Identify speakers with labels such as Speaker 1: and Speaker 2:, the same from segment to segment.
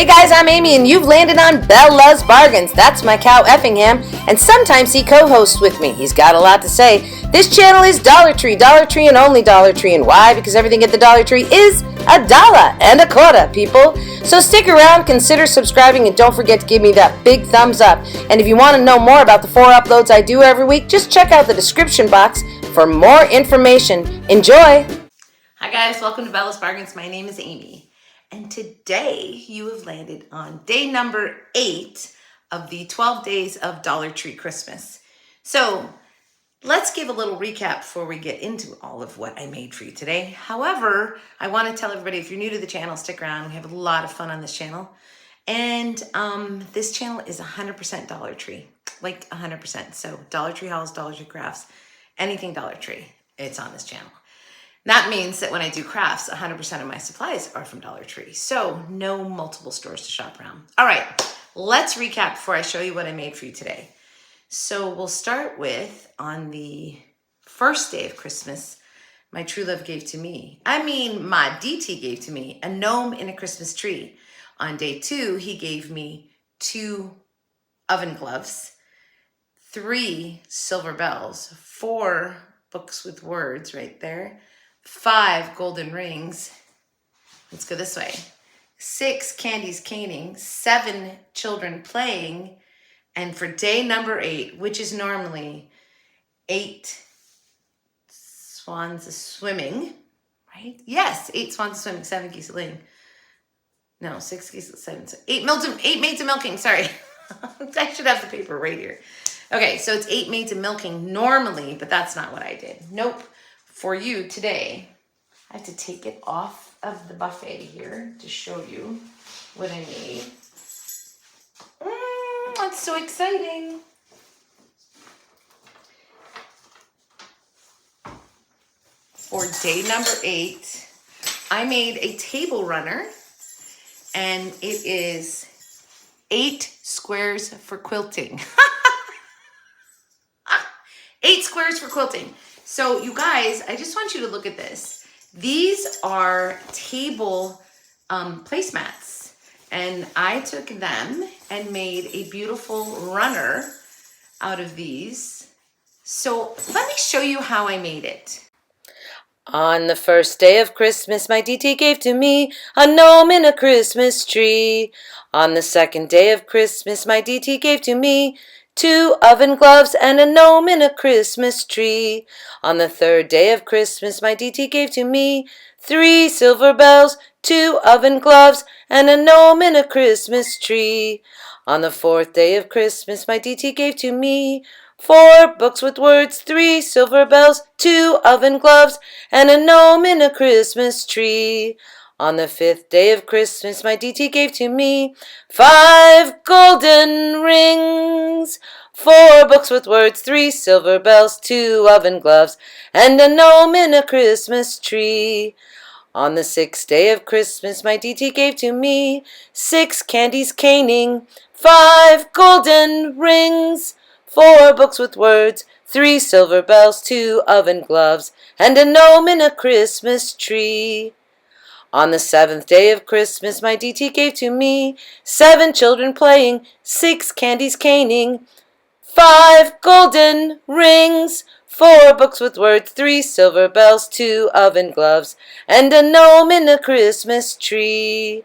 Speaker 1: Hey guys, I'm Amy and you've landed on Bella's Bargains. That's my cow Effingham, and sometimes he co-hosts with me. He's got a lot to say. This channel is Dollar Tree and only Dollar Tree. And why? Because everything at the Dollar Tree is $1.25, people. So stick around, consider subscribing, and don't forget to give me that big thumbs up. And if you want to know more about the 4 uploads I do every week, just check out the description box for more information. Enjoy!
Speaker 2: Hi guys, welcome to Bella's Bargains. My name is Amy, and today you have landed on day number 8 of the 12 days of Dollar Tree Christmas. So let's give a little recap before we get into all of what I made for you today. However, I want to tell everybody, if you're new to the channel, stick around. We have a lot of fun on this channel. And this channel is 100% Dollar Tree, like 100%. So Dollar Tree hauls, Dollar Tree crafts, anything Dollar Tree, it's on this channel. That means that when I do crafts, 100% of my supplies are from Dollar Tree. So no multiple stores to shop around. All right, let's recap before I show you what I made for you today. So we'll start with, on the first day of Christmas, my true love gave to me. I mean, my DT gave to me a gnome in a Christmas tree. On day 2, he gave me 2 oven gloves, 3 silver bells, 4 books with words right there, 5 golden rings. Let's go this way. 6 candies caning, 7 children playing, and for day number 8, which is normally 8 swans swimming, right? Yes, 8 swans swimming, 7 geese laying. No, 6 geese, 7, 8 maids of milking, sorry. I should have the paper right here. Okay, so it's 8 maids of milking normally, but that's not what I did. Nope. For you today, I have to take it off of the buffet here to show you what I made. That's so exciting. For day number 8, I made a table runner, and it is 8 squares for quilting. 8 squares for quilting. So you guys, I just want you to look at this. These are table placemats, and I took them and made a beautiful runner out of these. So let me show you how I made it.
Speaker 1: On the first day of Christmas, my DT gave to me a gnome in a Christmas tree. On the second day of Christmas, my DT gave to me 2 oven gloves and a gnome in a Christmas tree. On the third day of Christmas, my DT gave to me 3 silver bells, 2 oven gloves, and a gnome in a Christmas tree. On the fourth day of Christmas, my DT gave to me 4 books with words, 3 silver bells, 2 oven gloves, and a gnome in a Christmas tree. On the 5th day of Christmas, my DT gave to me 5 golden rings, 4 books with words, 3 silver bells, 2 oven gloves, and a gnome in a Christmas tree. On the 6th day of Christmas, my DT gave to me 6 candies caning, 5 golden rings, 4 books with words, 3 silver bells, 2 oven gloves, and a gnome in a Christmas tree. On the 7th day of Christmas, my DT gave to me 7 children playing, 6 candies caning, 5 golden rings, 4 books with words, 3 silver bells, 2 oven gloves, and a gnome in a Christmas tree.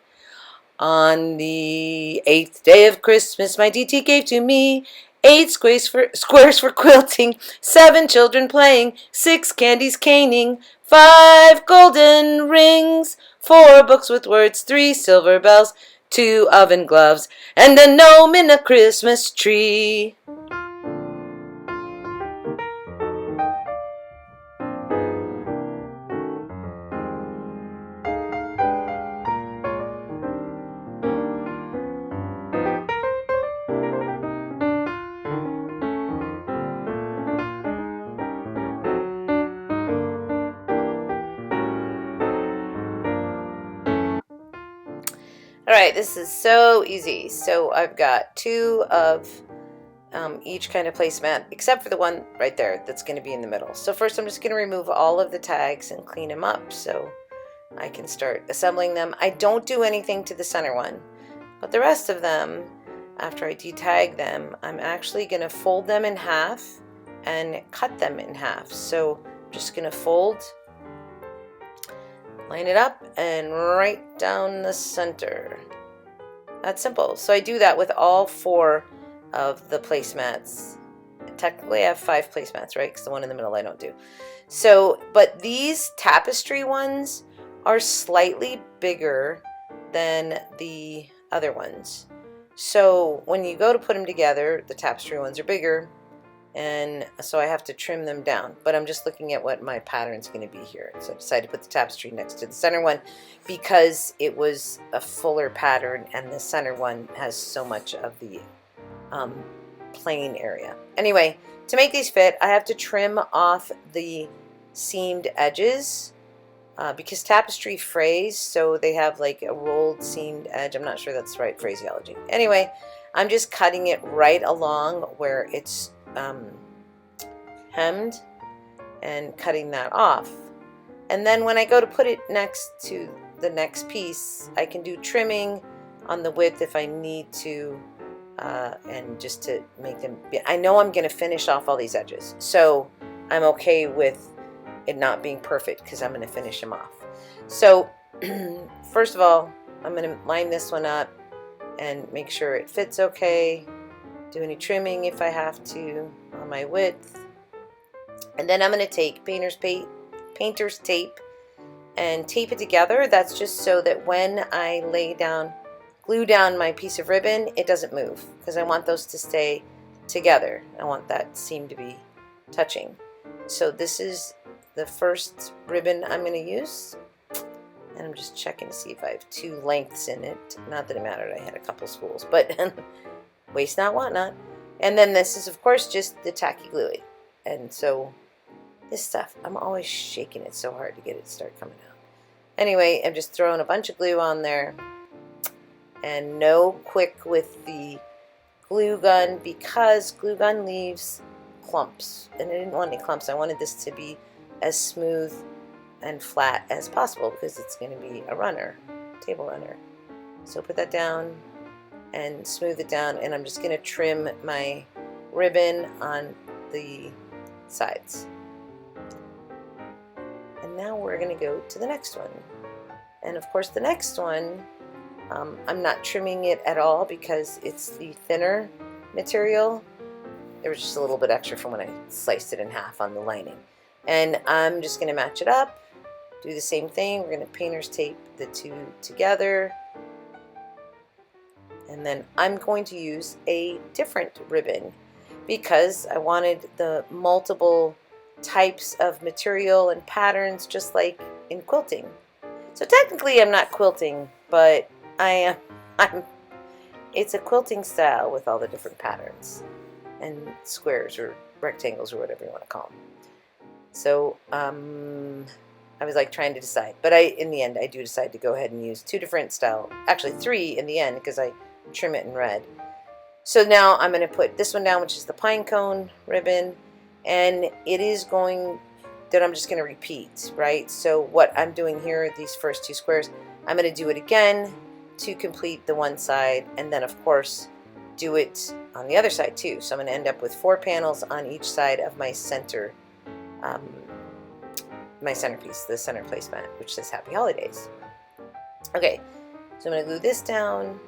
Speaker 1: On the 8th day of Christmas, my DT gave to me 8 squares for quilting, 7 children playing, 6 candies caning, 5 golden rings, 4 books with words, 3 silver bells, 2 oven gloves, and a gnome in a Christmas tree. Alright, this is so easy. So I've got 2 of each kind of placemat, except for the one right there that's going to be in the middle. So first I'm just going to remove all of the tags and clean them up so I can start assembling them. I don't do anything to the center one. But the rest of them, after I detag them, I'm actually going to fold them in half and cut them in half. So I'm just going to fold, line it up, and right down the center. That's simple. So I do that with all 4 of the placemats. Technically I have 5 placemats, right? Because the one in the middle I don't do. So, but these tapestry ones are slightly bigger than the other ones. So when you go to put them together, the tapestry ones are bigger, and so I have to trim them down. But I'm just looking at what my pattern's going to be here. So I decided to put the tapestry next to the center one because it was a fuller pattern, and the center one has so much of the plain area. Anyway, to make these fit, I have to trim off the seamed edges because tapestry frays, so they have like a rolled seamed edge. I'm not sure that's the right phraseology. Anyway, I'm just cutting it right along where it's hemmed and cutting that off. And then when I go to put it next to the next piece, I can do trimming on the width if I need to, and just to make them, I know I'm going to finish off all these edges, so I'm okay with it not being perfect because I'm going to finish them off. So first of all, I'm going to line this one up and make sure it fits okay. Do any trimming if I have to on my width. And then I'm going to take painter's tape and tape it together. That's just so that when I glue down my piece of ribbon, it doesn't move, because I want those to stay together. I want that seam to be touching. So this is the first ribbon I'm going to use, and I'm just checking to see if I have 2 lengths in it. Not that it mattered, I had a couple spools, but waste not, want not. And then this is of course just the tacky gluey. And so this stuff, I'm always shaking it so hard to get it to start coming out. Anyway, I'm just throwing a bunch of glue on there, and no quick with the glue gun because glue gun leaves clumps, and I didn't want any clumps. I wanted this to be as smooth and flat as possible because it's going to be a runner, table runner. So put that down and smooth it down, and I'm just going to trim my ribbon on the sides. And now we're going to go to the next one. And of course the next one, I'm not trimming it at all because it's the thinner material. There was just a little bit extra from when I sliced it in half on the lining. And I'm just going to match it up, do the same thing. We're going to painter's tape the 2 together. And then I'm going to use a different ribbon because I wanted the multiple types of material and patterns just like in quilting. So technically I'm not quilting, but it's a quilting style with all the different patterns and squares or rectangles or whatever you want to call them. So I was like trying to decide, but in the end I do decide to go ahead and use 2 different style, actually 3 in the end, because I trim it in red. So now I'm going to put this one down, which is the pine cone ribbon, and it is going that I'm just going to repeat, right? So what I'm doing here, these first 2 squares, I'm going to do it again to complete the one side, and then of course do it on the other side too. So I'm going to end up with 4 panels on each side of my center, my centerpiece, the center placemat, which says Happy Holidays. Okay, so I'm going to glue this down,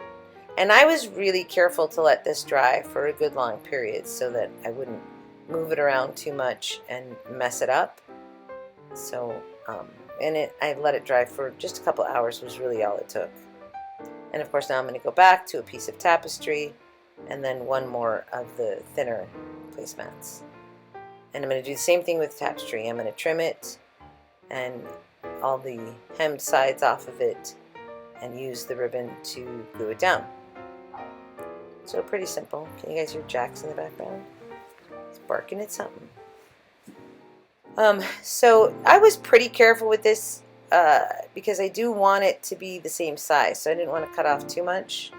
Speaker 1: and I was really careful to let this dry for a good long period so that I wouldn't move it around too much and mess it up. So I let it dry for just a couple hours, was really all it took. And of course now I'm going to go back to a piece of tapestry and then 1 more of the thinner placemats. And I'm going to do the same thing with tapestry. I'm going to trim it and all the hemmed sides off of it and use the ribbon to glue it down. So pretty simple. Can you guys hear Jax in the background? He's barking at something. So I was pretty careful with this because I do want it to be the same size, so I didn't want to cut off too much.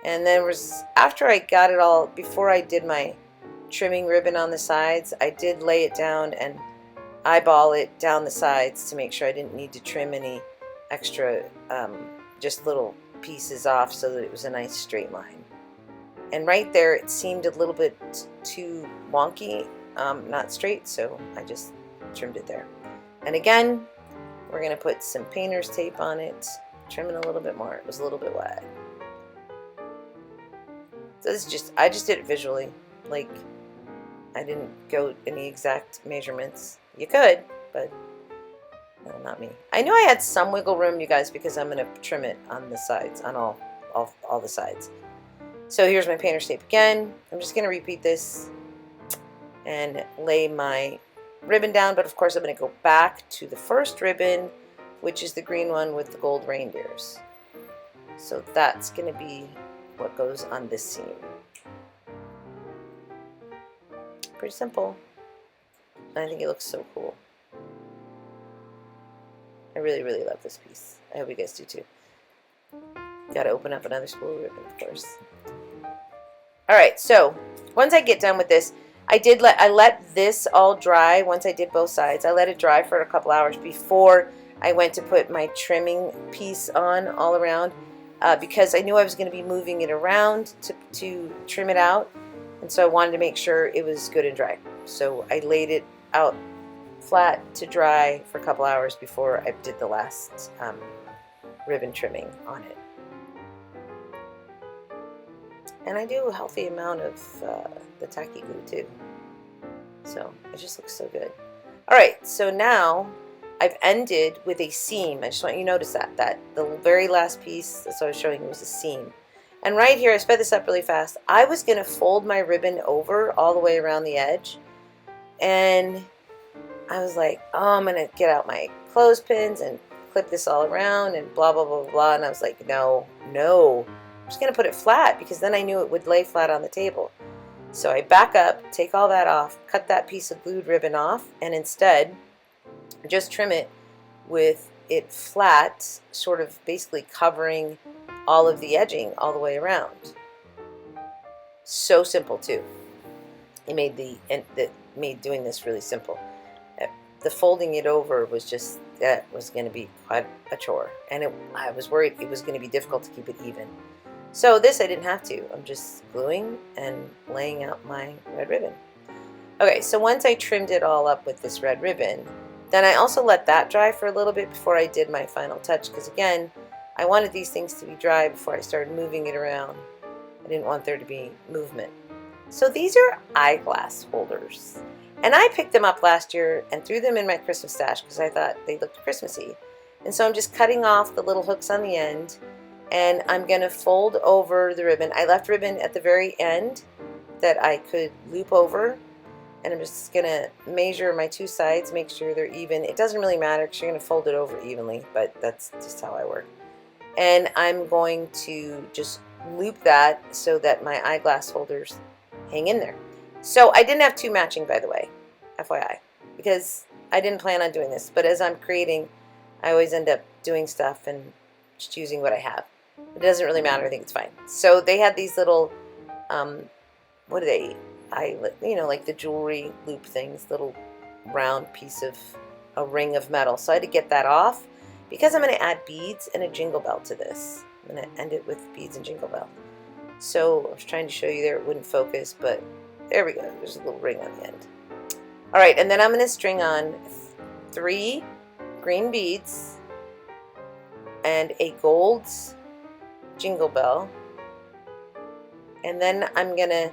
Speaker 1: And then after I got it all, before I did my trimming ribbon on the sides, I did lay it down and eyeball it down the sides to make sure I didn't need to trim any extra, just little pieces off so that it was a nice straight line. And right there it seemed a little bit too wonky, not straight, so I just trimmed it there. And again, we're going to put some painter's tape on it, trim it a little bit more. It was a little bit wide. So this is just, I just did it visually. Like, I didn't go any exact measurements. You could, but no, not me. I knew I had some wiggle room, you guys, because I'm going to trim it on the sides, on all the sides. So here's my painter's tape again. I'm just going to repeat this and lay my ribbon down, but of course I'm going to go back to the first ribbon, which is the green one with the gold reindeers. So that's going to be what goes on this seam. Pretty simple. I think it looks so cool. I really, really love this piece. I hope you guys do too. Got to open up another spool of ribbon, of course. All right, so once I get done with this, I let this all dry. Once I did both sides, I let it dry for a couple hours before I went to put my trimming piece on all around, because I knew I was going to be moving it around to trim it out, and so I wanted to make sure it was good and dry. So I laid it out flat to dry for a couple hours before I did the last ribbon trimming on it. And I do a healthy amount of the tacky glue too. So it just looks so good. All right, so now I've ended with a seam. I just want you to notice that the very last piece, that's what I was showing you, was a seam. And right here, I sped this up really fast. I was gonna fold my ribbon over all the way around the edge. And I was like, oh, I'm gonna get out my clothespins and clip this all around and blah, blah, blah, blah, blah. And I was like, no, I'm just going to put it flat, because then I knew it would lay flat on the table. So I back up, take all that off, cut that piece of glued ribbon off, and instead just trim it with it flat, sort of basically covering all of the edging all the way around. So simple too. It made doing this really simple. The folding it over was just, that was going to be quite a chore, and I was worried it was going to be difficult to keep it even. So this I didn't have to. I'm just gluing and laying out my red ribbon. Okay, so once I trimmed it all up with this red ribbon, then I also let that dry for a little bit before I did my final touch, because again, I wanted these things to be dry before I started moving it around. I didn't want there to be movement. So these are eyeglass holders. And I picked them up last year and threw them in my Christmas stash because I thought they looked Christmassy. And so I'm just cutting off the little hooks on the end, and I'm going to fold over the ribbon. I left ribbon at the very end that I could loop over, and I'm just going to measure my two sides, make sure they're even. It doesn't really matter because you're going to fold it over evenly, but that's just how I work. And I'm going to just loop that so that my eyeglass holders hang in there. So I didn't have two matching, by the way, FYI, because I didn't plan on doing this. But as I'm creating, I always end up doing stuff and just using what I have. It doesn't really matter. I think it's fine. So they had these little, what are they? Like the jewelry loop things, little round piece of a ring of metal. So I had to get that off because I'm going to add beads and a jingle bell to this. I'm going to end it with beads and jingle bell. So I was trying to show you there. It wouldn't focus, but there we go. There's a little ring on the end. All right, and then I'm going to string on 3 green beads and a gold jingle bell. And then I'm going to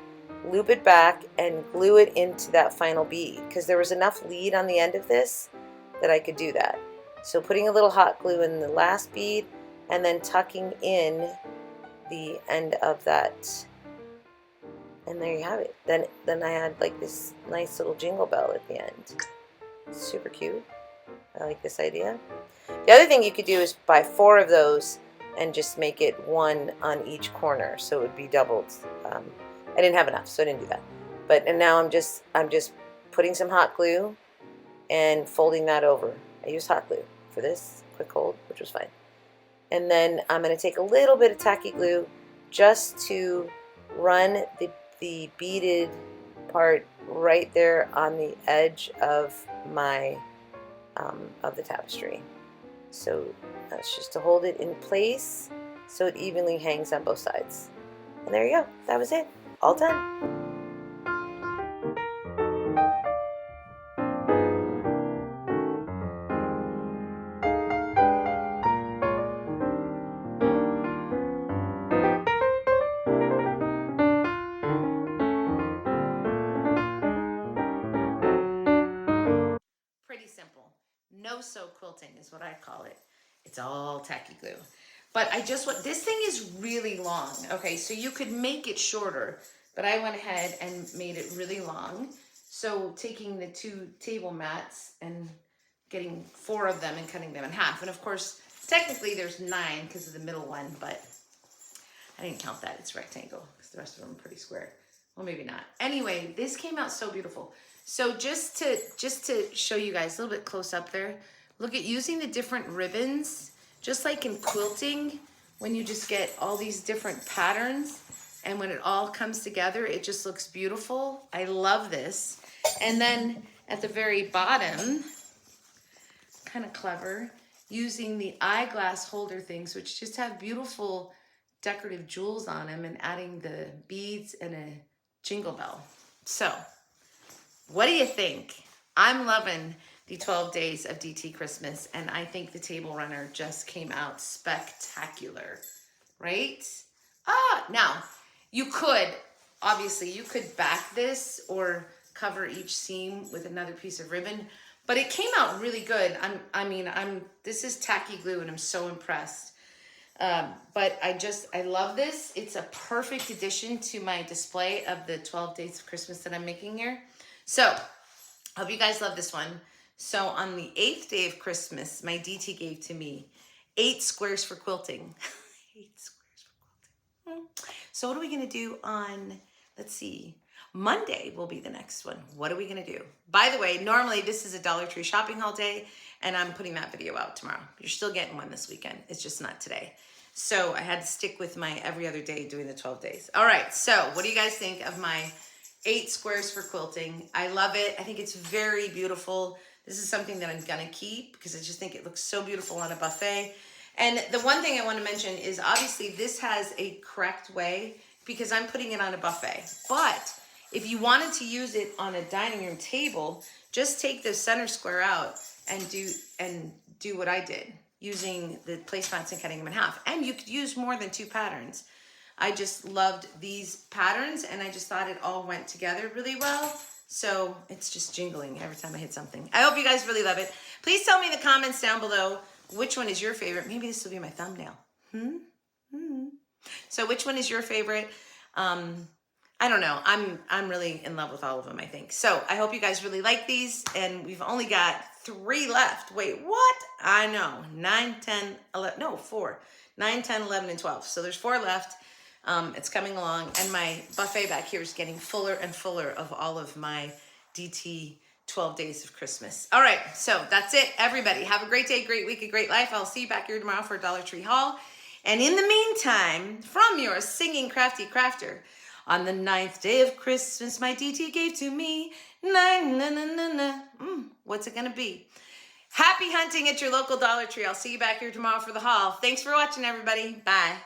Speaker 1: loop it back and glue it into that final bead, because there was enough lead on the end of this that I could do that. So putting a little hot glue in the last bead and then tucking in the end of that. And there you have it. Then I had like this nice little jingle bell at the end. Super cute. I like this idea. The other thing you could do is buy 4 of those and just make it 1 on each corner, so it would be doubled. I didn't have enough, so I didn't do that. And now I'm just putting some hot glue and folding that over. I used hot glue for this quick hold, which was fine. And then I'm going to take a little bit of tacky glue just to run the beaded part right there on the edge of my of the tapestry. So that's just to hold it in place so it evenly hangs on both sides. And there you go. That was it. All done.
Speaker 2: Pretty simple. No-sew quilting is what I call it. It's all tacky glue. But this thing is really long. Okay, so you could make it shorter, but I went ahead and made it really long. So taking the 2 table mats and getting 4 of them and cutting them in half. And of course, technically there's 9 because of the middle one, but I didn't count that. It's rectangle because the rest of them are pretty square. Well, maybe not. Anyway, this came out so beautiful. So just to show you guys a little bit close up there, look at using the different ribbons, just like in quilting, when you just get all these different patterns and when it all comes together, it just looks beautiful. I love this. And then at the very bottom, kind of clever, using the eyeglass holder things, which just have beautiful decorative jewels on them, and adding the beads and a jingle bell. So what do you think? I'm loving the 12 days of DT Christmas, and I think the table runner just came out spectacular, right? Now you could back this or cover each seam with another piece of ribbon, but it came out really good. This is tacky glue and I'm so impressed. But I love this. It's a perfect addition to my display of the 12 days of Christmas that I'm making here. So hope you guys love this one. So on the 8th day of Christmas, my DT gave to me 8 squares for quilting. 8 squares for quilting. So what are we going to do on, let's see, Monday will be the next one. What are we going to do? By the way, normally this is a Dollar Tree shopping haul day, and I'm putting that video out tomorrow. You're still getting one this weekend. It's just not today. So I had to stick with my every other day doing the 12 days. All right, so what do you guys think of my 8 squares for quilting? I love it. I think it's very beautiful. This is something that I'm gonna keep because I just think it looks so beautiful on a buffet. And the one thing I want to mention is obviously this has a correct way because I'm putting it on a buffet. But if you wanted to use it on a dining room table, just take the center square out and do what I did using the placemats and cutting them in half. And you could use more than 2 patterns. I just loved these patterns and I just thought it all went together really well. So it's just jingling every time I hit something. I hope you guys really love it. Please tell me in the comments down below which one is your favorite. Maybe this will be my thumbnail. So which one is your favorite? I don't know. I'm really in love with all of them, I think. So I hope you guys really like these, and we've only got 3 left. Wait, what? I know. 9, 10, 11, no, 4. 9, 10, 11, and 12. So there's 4 left. It's coming along, and my buffet back here is getting fuller and fuller of all of my DT 12 days of Christmas. All right, so that's it, everybody. Have a great day, great week, a great life. I'll see you back here tomorrow for a Dollar Tree haul. And in the meantime, from your singing crafty crafter, on the 9th day of Christmas, my DT gave to me, what's it gonna be? Happy hunting at your local Dollar Tree. I'll see you back here tomorrow for the haul. Thanks for watching, everybody. Bye.